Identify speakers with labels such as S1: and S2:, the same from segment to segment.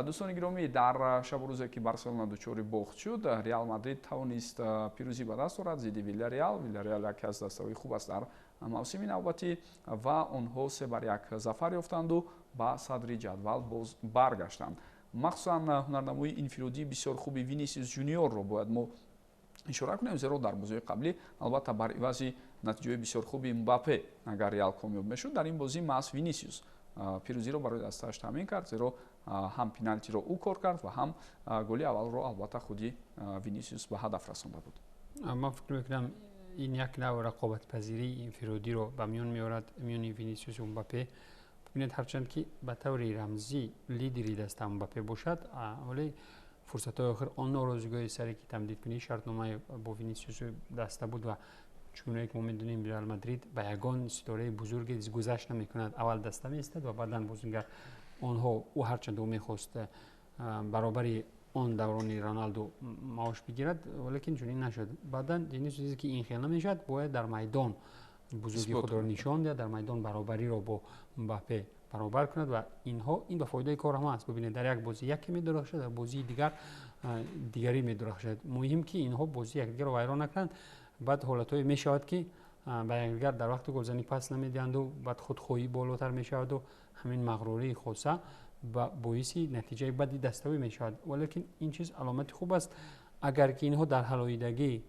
S1: دوستان گرامی، در شب و روزی که بارسلونا دچار باخت شد، ریال مادرید توانست پیروزی به دست آورد ضد ویلاریال یکی از دسته‌های خوب است در موسم نوبتی و آنها 3-1 ظفر یافتند و به صدر جدول باز برگشتند. مخصوصا هنرنمای انفرادی بسیار خوبی وینیسیوس جونیور رو باید ما اشاره کنیم، زیرا در بازی قبلی البته بر عوض نتیجه بسیار خوبی امباپه اگر ریال کامیاب میشد، در این بازی محض وینیسیوس پیروزی رو برای دستش تامین کرد، زیرا هم پنالتی رو او کار کرد و هم گل اول رو البته خودی وینیسیوس به هدف رسانده بود.
S2: من فکر میکنم این یک نوع رقابت پذیری انفرادی رو به میان میارد میان وینیسیوس و امباپه. ببینید هرچند که به طور رمزی لیدری دست امباپه باشد، ولی فرصت های آخر آن ناراضی‌های سری که تمدید کنی شرطنامه با وینیسیوس دسته بود و چون که ما میدونیم ریال مادرید به یگان ستاره بزرگ گذشت نمیکند، اول دسته میستد و بعداً بازیگر آنها او هرچند او میخواست برابری آن دوران رونالدو معاش بگیرد، ولیکن چنین نشد. بعداً دیدیم چیزی که این خیلی نمیشد، باید در میدان بزرگی خود را نشان دهد، در میدان برابری را با امباپه برابر کند و این به فایده کار هم است. ببینید در یک بازی یکی میدرخشد، در بازی دیگری میدرخشد. مهم که اینها بازی یکدیگر را ویران نکنند. بعد حالت‌های میشود که به یکدیگر در وقت گلزنی پاس نمیدهند و بعد خودخواهی بالاتر میشود و همین مغروری خاصه با باعث نتیجه بدی دستیابی میشود. ولیکن این چیز علامت خوب است اگر که اینها در حلایدگی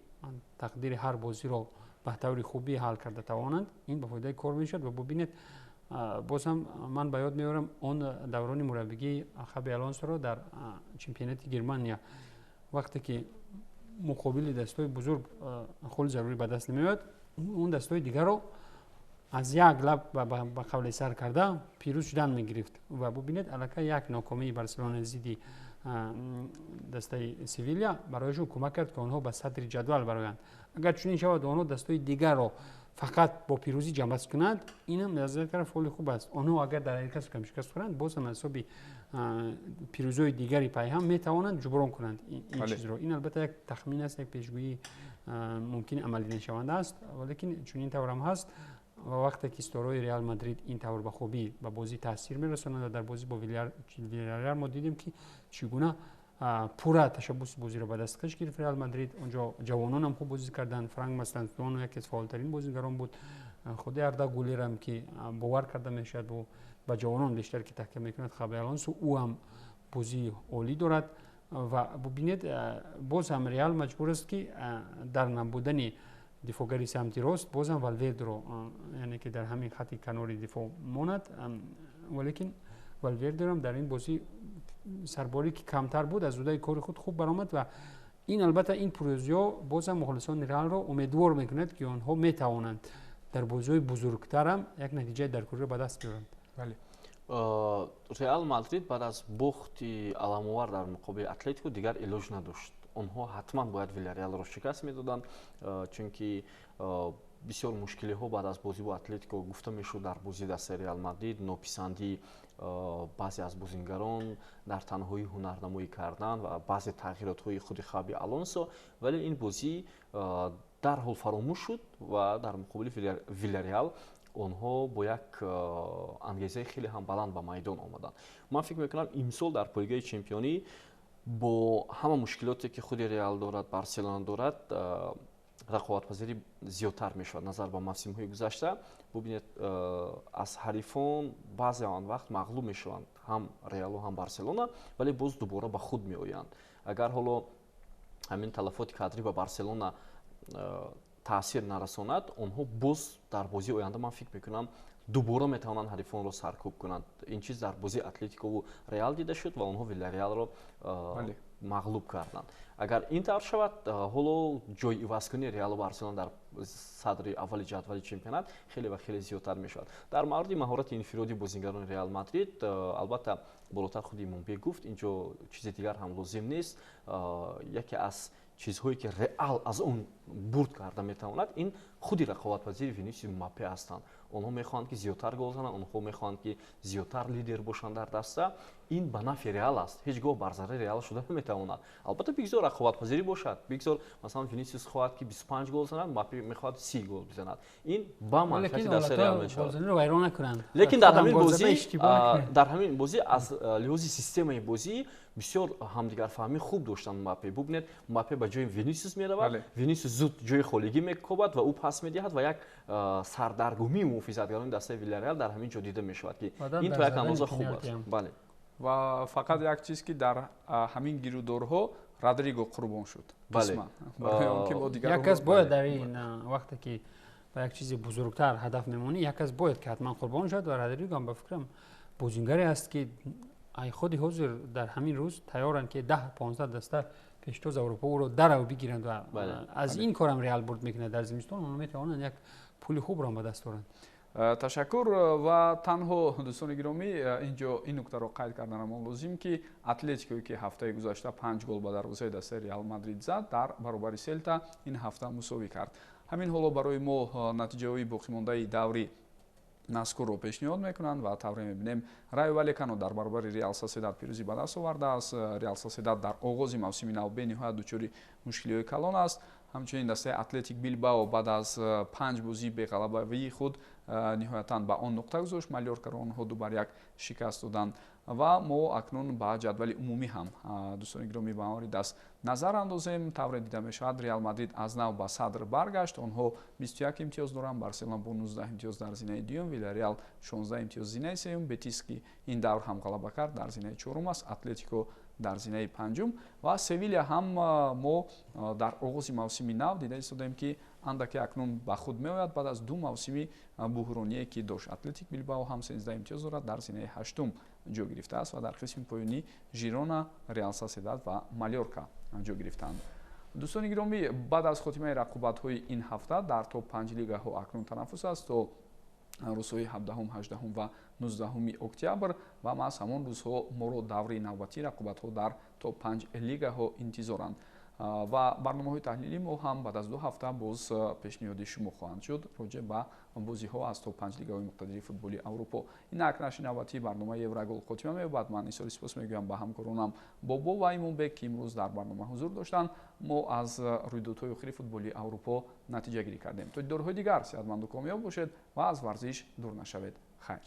S2: تقدیر هر بازی را به طور خوبی حل کرده توانند، این به فایده کار میشد. و ببینید باز هم من به یاد میارم اون دوران مربیگی خابی آلونسو رو در چمپیونات گرمانیا، وقتی که مقابل دستای بزرگ خل ضروری به دست نمیاد، اون دستای دیگر رو از یک لب به قبل سر کرده پیروز شدن میگرفت. و ببینید الکی یک ناکامی بارسلونا ضد دسته سویلیا برایشون کمک کرد که آنها به صدر جدول برآیند. اگر چنین شود آنها دستای دیگر رو فقط با پیروزی جمع کنند، این هم نظر طرف فول خوب است. آنها اگر در این کس کم شکست خورند، باز هم حسابی پیروزی دیگری پای هم میتوانند جبران کنند این چیز رو. این البته یک تخمین است، یک پیشگویی ممکن عملی نشونده است، ولیکن چون این طور هم هست و وقتی که ستارهای ریال مادرید این طور به خوبی به بازی تاثیر میرسانند، در بازی با ویلاریال ما دیدیم که چگونه پورا تشبث بازی رو به دست کش گرفت ریال مادرید. اونجا جوانان هم خوب بازی کردن. فرانک مستانتون یکی از فعالترین بازیگران بود. خود اردا گولر هم که باور کرده میشد و با جوانان بیشتر که تکیه میکند خابی آلونسو، او هم بازی عالی دارد. و ببینید باز هم ریال مجبور است که در نبودن دفاعگری سمت راست باز هم والورده رو، یعنی که در همین خط کنار دفاع ماند، ولیکن والورده هم در این بازی سرباری که کمتر بود از اودای کار خود خوب برآمد و این البته این پروژه باز هم مخلصان ریال را امیدوار میکند که آنها میتوانند در بازی بزرگتر هم یک نتیجه در کره به دست بیارند.
S1: بله.
S3: ریال مادرید بعد از باخت علاموار در مقابل اتلتیکو دیگر علاج نداشت. آنها حتما باید ویلاریال را شکست میدادند، چون که بسیار مشکلی ها بعد از بازی با اتلتیکو گفته میشد در بازی دست ریال مادرید، ناپسندی بعضی از بازیگران در تنهایی هنرنمایی کردن و بعضی تغییرات های خود خابی آلونسو، ولی این بازی در حال فراموش شد و در مقابل ویلاریال آنها با یک انگیزه خیلی هم بلند به میدان آمدند. من فکر میکنم امسال در لیگ چمپیونی با همه مشکلاتی که خود ریال دارد، بارسلونا دارد، رقابت‌پذیری زیادتر میشود نظر به موسم‌های گذشته. ببینید از حریفان بعضی آن وقت مغلوب میشوند، هم ریال و هم بارسلونا، ولی باز دوباره به خود میآیند. اگر حالا همین تلفات کادری به بارسلونا تاثیر نرساند، آنها باز در بازی آینده من فکر میکنم دوباره میتوانند حریفان را سرکوب کنند. این چیز در بازی اتلتیکو و ریال دیده شد و آنها ویلاریال را مغلوب کردند. اگر این طور شود، حالا جای عوض کنی ریال و بارسلونا در صدر اول جدول چمپیونات خیلی و خیلی زیادتر میشود. در مورد مهارت انفرادی بازیگران ریال مادرید البته بالاتر خود امباپه گفت، اینجا چیز دیگر هم لازم نیست. یکی از چیزهایی که ریال از اون برد کرده میتواند این худи рақобатпазири Винисиус Мбаппе ҳастанд. онҳо мехоҳанд ки зиёдтар гол зананд, онҳо мехоҳанд ки зиёдтар лидер бошанд дар даста. ин ба нафи Реал аст, ҳеҷ гоҳ бар зарари Реал шуда наметавонад. албатта бигзор рақобатпазирӣ бошад, бигзор масалан Винисиус хоҳад ки 25 гол занад, Мбаппе мехоҳад 30 гол бизанад. ин ба манфиати даста Реал мешавад. лекин дар ҳамин бозӣ аз лиҳози системаи бозӣ бисёр ҳамдигарфаҳмӣ хуб доштанд. Мбаппе бубинед, Мбаппе ба ҷои Винисиус меравад, Винисиус зуд ҷои холигӣ мекобад ва ӯ пас медиҳад ва як сардаргумии муҳофизатгарони дастаи Вильяреал дар ҳамин ҷо дида мешавад ки ин то як андоза хуб аст. Бале.
S1: ва фақат як чиз ки дар ҳамин гирӯдорҳо Родриго қурбон шуд.
S2: Як кас бояд дар ин вақте ки ба як чизи бузургтар ҳадаф мемонӣ, як кас бояд ки ҳатман қурбон шавад ва Родриго ҳам ба фикрам бозингаре аст ки ай худи ҳозир дар ҳамин рӯз тайёранд ки 10-15 даста пештоз Аврупо ӯро дарав бигиранд ва аз ин корам Реал бурд мекунад дар зимистон, онҳо метавонанд як пули хубро ба даст оранд.
S1: Ташаккур ва танҳо дӯстони гиромӣ инҷо ин нуктаро қайд карданам лозим ки Атлетикое ки ҳафтаи гузашта 5 гол ба дарвозаи дастаи Реал Мадрид зад, дар баробари Селта ин ҳафта мусовӣ кард. ҳамин ҳоло барои мо натиҷаҳои боқимондаи даври назкурро пешниҳод мекунанд ва тавре мебинем Райо Валекано дар баробари Реал Соседад пирӯзӣ ба даст овардааст. Реал Соседад дар оғози мавсими нав бениҳоят дучори мушкилиҳои калон аст. ҳамчунин дастаи Атлетик Билбао баъд аз 5 бозӣ беғалабавии худ ниҳоятан ба он нуқта гузошт. Малёркаро онҳо 2-1 шикаст доданд ва мо акнун ба ҷадвали умумӣ ҳам дӯстони гиромӣ ба онҳори даст назар андозем. тавре дида мешавад Реал Мадрид аз нав ба садр баргашт. онҳо 21 имтиёз доранд, Барселона бо 19 имтиёз дар зинаи дуюм, Вильяреал 16 имтиёз зинаи сеюм, Бетис ки ин давр ҳам ғалаба кард дар зинаи чорум аст, Атлетико дар зинаи панҷум ва Севилия ҳам мо дар оғози мавсими нав дида истодем ки андаке акнун ба худ меояд баъд аз 2 мавсими буҳроние ки дошт. Атлетик Билбао ҳам 13 имтиёз дорад, дар зинаи ҳаштум ҷо гирифтааст ва дар қисми поёнӣ Жирона, Реал Соседад ва Малёрка ҷо гирифтаанд. дӯстони гиромӣ, баъд аз хотимаи рақобатҳои ин ҳафта дар топ 5 лигаҳо акнун танаффус аст то рӯзҳои 17, 18 ва 19 октябр ва маҳз ҳамон рӯзҳо моро даври навбатии рақобатҳо дар топ 5 лигаҳо интизоранд ва барномаҳои таҳлилии мо ҳам баъд аз 2 ҳафта боз пешниҳоди шумо хоҳанд шуд роҷеъ ба бозиҳо аз топ 5 лигаҳои муқтадири футболи Аврупо. Инак нашри навбатии барномаи Еврогол хотима меёбад. ман изҳори сипос мегӯям ба ҳамкоронам Бобо ва Имонбек ки имрӯз дар барнома ҳузур доштанд. мо аз рӯйдодҳои охири футболи Аврупо натиҷагирӣ кардем. то дидорҳои дигар сеҳатманду комёб бошед ва аз варзиш дур нашавед. хайр.